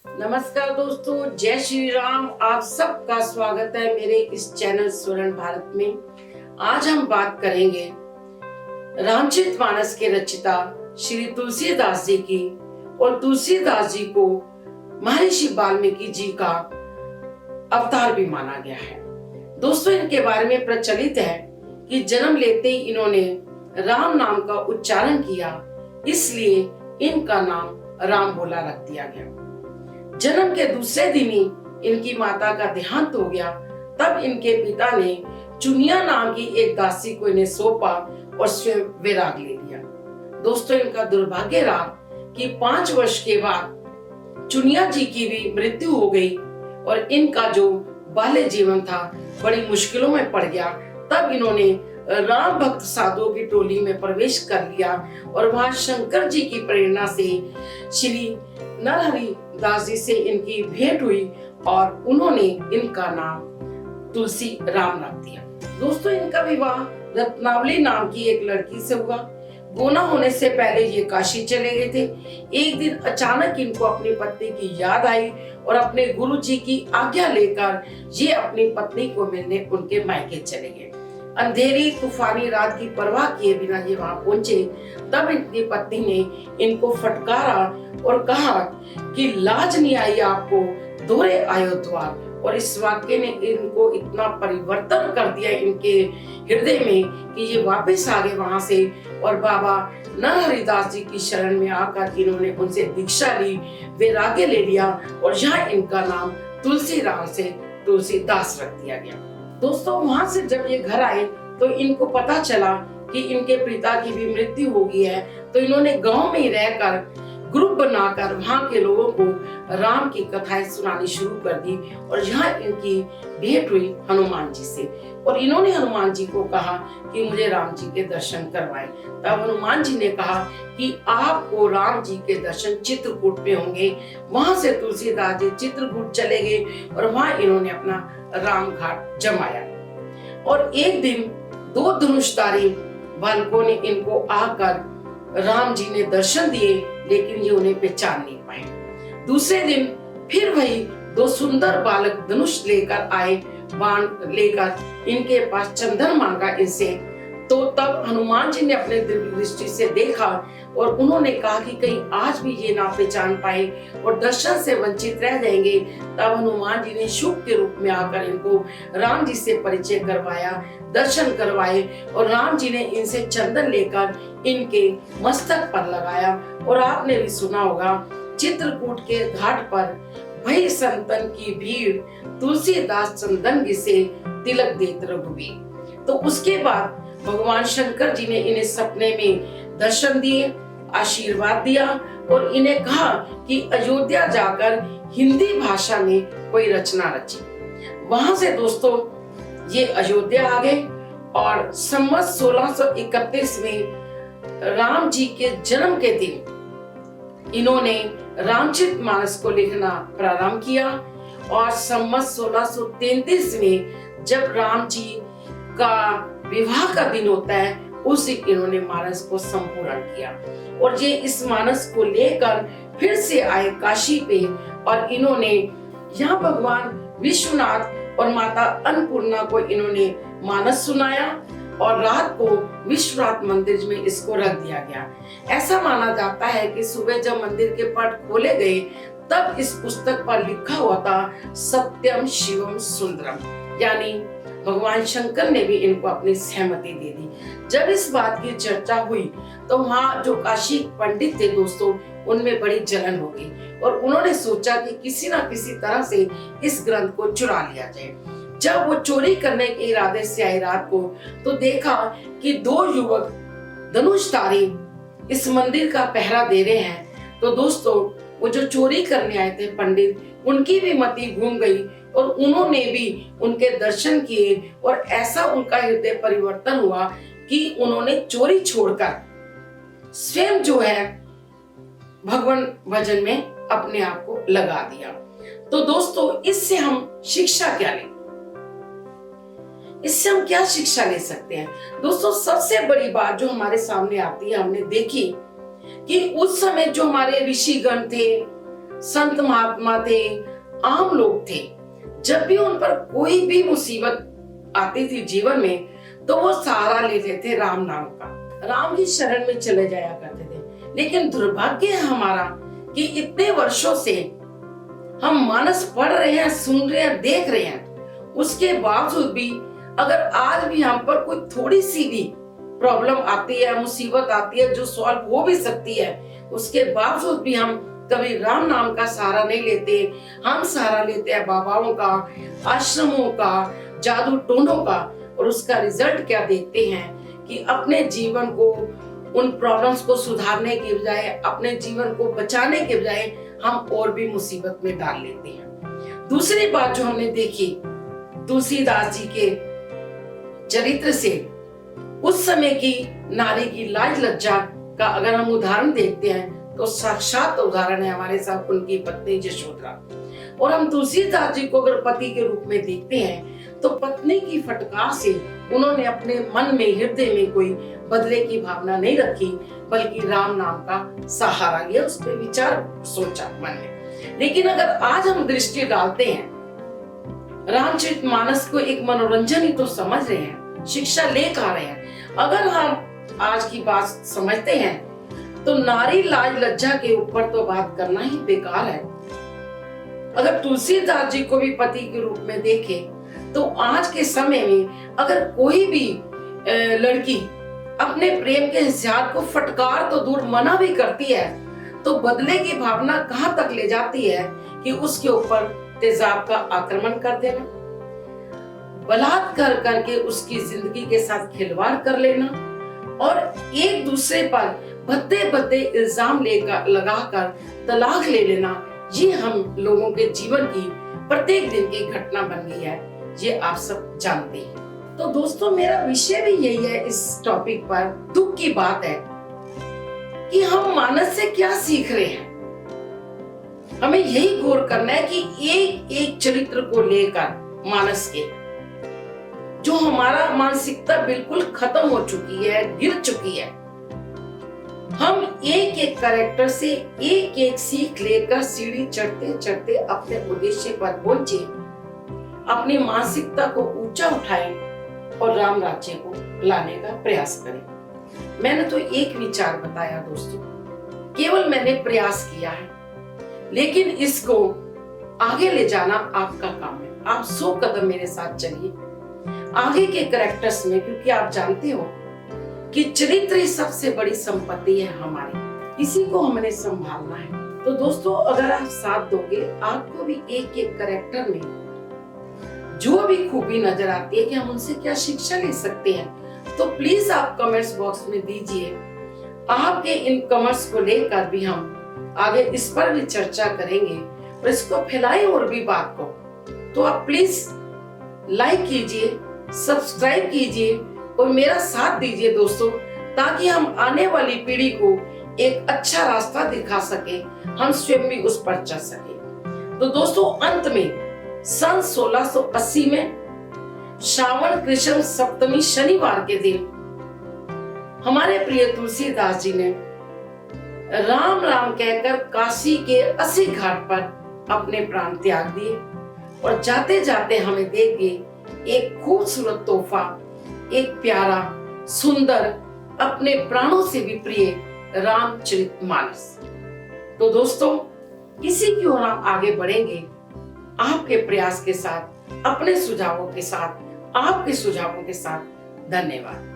नमस्कार दोस्तों, जय श्री राम। आप सबका स्वागत है मेरे इस चैनल स्वर्ण भारत में। आज हम बात करेंगे रामचरितमानस के रचिता श्री तुलसीदास जी की। और तुलसीदास जी को महर्षि वाल्मीकि जी का अवतार भी माना गया है। दोस्तों, इनके बारे में प्रचलित है कि जन्म लेते ही इन्होंने राम नाम का उच्चारण किया, इसलिए इनका नाम राम भोला रख दिया गया। जन्म के दूसरे दिन ही इनकी माता का देहांत हो गया। तब इनके पिता ने चुनिया नाम की एक दासी को इन्हें सौंपा और स्वयं वैराग ले लिया। दोस्तों, इनका दुर्भाग्य रहा कि 5 वर्ष के बाद चुनिया जी की भी मृत्यु हो गई और इनका जो बाल्य जीवन था बड़ी मुश्किलों में पड़ गया। तब इन्होंने राम भक्त साधुओं की टोली में प्रवेश कर लिया और वहां शंकर जी की प्रेरणा से श्री नरहरि दास जी से इनकी भेंट हुई और उन्होंने इनका नाम तुलसी राम रख दिया। दोस्तों, इनका विवाह रत्नावली नाम की एक लड़की से हुआ। गोना होने से पहले ये काशी चले गए थे। एक दिन अचानक इनको अपनी पत्नी की याद आई और अपने गुरु जी की आज्ञा लेकर ये अपनी पत्नी को मिलने उनके मायके चले गए। अंधेरी तूफानी रात की परवाह किए बिना ये वहां पहुंचे। तब इनकी पत्नी ने इनको फटकारा और कहा कि लाज नहीं आई आपको, दोहरे आयो द्वार। और इस वाक्य ने इनको इतना परिवर्तन कर दिया इनके हृदय में कि ये वापस आ गए वहां से और बाबा नरहरि दास जी की शरण में आकर इन्होंने उनसे दीक्षा ली, वैराग्य ले लिया और यहाँ इनका नाम तुलसी राम से तुलसीदास रख दिया गया। दोस्तों, वहां से जब ये घर आए तो इनको पता चला कि इनके पिता की भी मृत्यु हो गई है। तो इन्होंने गांव में ही रहकर ग्रुप बनाकर वहां के लोगों को राम की कथाएं सुनानी शुरू कर दी और यहाँ इनकी भेंट हुई हनुमान जी से। और इन्होंने हनुमान जी को कहा कि मुझे राम जी के दर्शन करवाएं। तब हनुमान जी ने कहा कि आपको राम जी के दर्शन चित्रकूट में होंगे। वहां से तुलसीदास जी चित्रकूट चले गए और वहां इन्होंने अपना राम घाट जमाया। और एक दिन 2 धनुषधारी बालकों ने इनको आकर राम जी ने दर्शन दिए, लेकिन ये उन्हें पहचान नहीं पाए। दूसरे दिन फिर वही 2 सुंदर बालक धनुष लेकर आए, बाण लेकर इनके पास चंदन मांगा इनसे। तो तब हनुमान जी ने अपने दिव्य दृष्टि से देखा और उन्होंने कहा कि कहीं आज भी ये ना पहचान पाए और दर्शन से वंचित रह जाएंगे। तब हनुमान जी ने शुभ के रूप में आकर इनको राम जी से परिचय करवाया, दर्शन करवाए और राम जी ने इनसे चंदन लेकर इनके मस्तक पर लगाया। और आपने भी सुना होगा, चित्रकूट के घाट पर भई संतन की भीड़, तुलसीदास चंदन घिसे तिलक देत रघुवीर। तो उसके बाद भगवान शंकर जी ने इन्हें सपने में दर्शन दिए, आशीर्वाद दिया और इन्हें कहा कि अयोध्या जाकर हिंदी भाषा में कोई रचना रची। वहां से दोस्तों ये अयोध्या आ गए और संवत 1631 में राम जी के जन्म के दिन इन्होंने रामचरितमानस को लिखना प्रारंभ किया। और संवत 1633 में जब राम जी का विवाह का दिन होता है, उस दिन इन्होंने मानस को संपूर्ण किया। और ये इस मानस को लेकर फिर से आए काशी पे और इन्होंने यहाँ भगवान विश्वनाथ और माता अन्नपूर्णा को इन्होंने मानस सुनाया और रात को विश्वनाथ मंदिर में इसको रख दिया गया। ऐसा माना जाता है कि सुबह जब मंदिर के पट खोले गए तब इस पुस्तक पर लिखा हुआ था सत्यम शिवम सुंदरम, यानी भगवान शंकर ने भी इनको अपनी सहमति दे दी। जब इस बात की चर्चा हुई तो वहाँ जो काशी पंडित थे दोस्तों, उनमें बड़ी जलन हो गई और उन्होंने सोचा कि किसी ना किसी तरह से इस ग्रंथ को चुरा लिया जाए। जब वो चोरी करने के इरादे से आए रात को, तो देखा कि 2 युवक धनुषधारी इस मंदिर का पहरा दे रहे हैं। तो दोस्तों, वो जो चोरी करने आए थे पंडित, उनकी भी मति घूम गई और उन्होंने भी उनके दर्शन किए और ऐसा उनका हृदय परिवर्तन हुआ कि उन्होंने चोरी छोड़कर स्वयं जो है भगवान भजन में अपने आप को लगा दिया। तो दोस्तों, इससे हम शिक्षा क्या लें? इससे हम क्या शिक्षा ले सकते हैं? दोस्तों, सबसे बड़ी बात जो हमारे सामने आती है, हमने देखी कि उस समय जो हमारे ऋषिगण थे, संत महात्मा थे, आम लोग थे, जब भी उन पर कोई भी मुसीबत आती थी जीवन में तो वो सहारा लेते थे राम नाम का, राम की शरण में चले जाया करते थे। लेकिन दुर्भाग्य है हमारा कि इतने वर्षों से हम मानस पढ़ रहे हैं, सुन रहे हैं, देख रहे हैं, उसके बावजूद भी अगर आज भी हम पर कोई थोड़ी सी भी प्रॉब्लम आती है, मुसीबत आती है जो सॉल्व हो भी सकती है, उसके बावजूद भी हम कभी राम नाम का सहारा नहीं लेते। हम सहारा लेते हैं बाबाओं का, आश्रमों का, जादू टोनों का, और उसका रिजल्ट क्या देखते हैं कि अपने जीवन को, उन प्रॉब्लम्स को सुधारने के बजाय, अपने जीवन को बचाने के बजाय हम और भी मुसीबत में डाल लेते हैं। दूसरी बात जो हमने देखी तुलसीदास जी के चरित्र से, उस समय की नारी की लाज लज्जा का अगर हम उदाहरण देखते हैं तो साक्षात उदाहरण है हमारे साथ उनकी पत्नी यशोधरा। और हम तुलसीदास जी को अगर पति के रूप में देखते हैं तो पत्नी की फटकार से उन्होंने अपने मन में, हृदय में कोई बदले की भावना नहीं रखी, बल्कि राम नाम का सहारा लिया, उस पर विचार सोचा मन में। लेकिन अगर आज हम दृष्टि डालते हैं, रामचरितमानस को एक मनोरंजन ही तो समझ रहे हैं, शिक्षा लेकर आ रहे हैं, अगर हम आज की बात समझते हैं तो नारी लाज लज्जा के ऊपर तो बात करना ही बेकार है। अगर तुलसीदास जी को भी पति के रूप में देखे तो आज के समय में अगर कोई भी लड़की अपने प्रेम के इज़हार को फटकार तो दूर मना भी करती है तो बदले की भावना कहां तक ले जाती है कि उसके ऊपर तेजाब का आक्रमण कर देना, बलात्कार करके उसकी जिंदगी के साथ खिलवाड़ कर लेना और एक दूसरे पर भद्दे भद्दे इल्जाम लगाकर तलाक ले लेना, ये हम लोगों के जीवन की प्रत्येक दिन की घटना बन गई है, ये आप सब जानते हैं। तो दोस्तों, मेरा विषय भी यही है, इस टॉपिक पर दुख की बात है कि हम मानस से क्या सीख रहे हैं। हमें यही गौर करना है कि एक एक चरित्र को लेकर मानस के जो हमारा मानसिकता बिल्कुल खत्म हो चुकी है, गिर चुकी है, हम एक एक कैरेक्टर से एक एक सीख लेकर सीढ़ी चढ़ते चढ़ते अपने उद्देश्य पर पहुंचे, अपनी मानसिकता को ऊंचा उठाएं और राम राज्य को लाने का प्रयास करें। मैंने तो एक विचार बताया दोस्तों, केवल मैंने प्रयास किया है, लेकिन इसको आगे ले जाना आपका काम है। आप 100 कदम मेरे साथ चलिए आगे के कैरेक्टर्स में, क्योंकि आप जानते हो कि चरित्र ही सबसे बड़ी संपत्ति है हमारी, इसी को हमने संभालना है। तो दोस्तों, अगर आप साथ दोगे, आपको भी एक एक कैरेक्टर में जो भी खूबी नजर आती है कि हम उनसे क्या शिक्षा ले सकते हैं, तो प्लीज आप कमेंट्स बॉक्स में दीजिए। आपके इन कमेंट्स को लेकर भी हम आगे इस पर भी चर्चा करेंगे और इसको फैलाएं और भी बात को। तो आप प्लीज लाइक कीजिए, सब्सक्राइब कीजिए और मेरा साथ दीजिए दोस्तों, ताकि हम आने वाली पीढ़ी को एक अच्छा रास्ता दिखा सके, हम स्वयं भी उस पर चल सके। तो दोस्तों, अंत में सन 1680 में श्रावण कृष्ण सप्तमी शनिवार के दिन हमारे प्रिय तुलसीदास जी ने राम राम कहकर काशी के 80 घाट पर अपने प्राण त्याग दिए और जाते जाते हमें देख गए एक खूबसूरत तोहफा, एक प्यारा, सुंदर, अपने प्राणों से भी प्रिय रामचरितमानस। तो दोस्तों, इसी की ओर हम आगे बढ़ेंगे आपके प्रयास के साथ, अपने सुझावों के साथ, आपके सुझावों के साथ। धन्यवाद।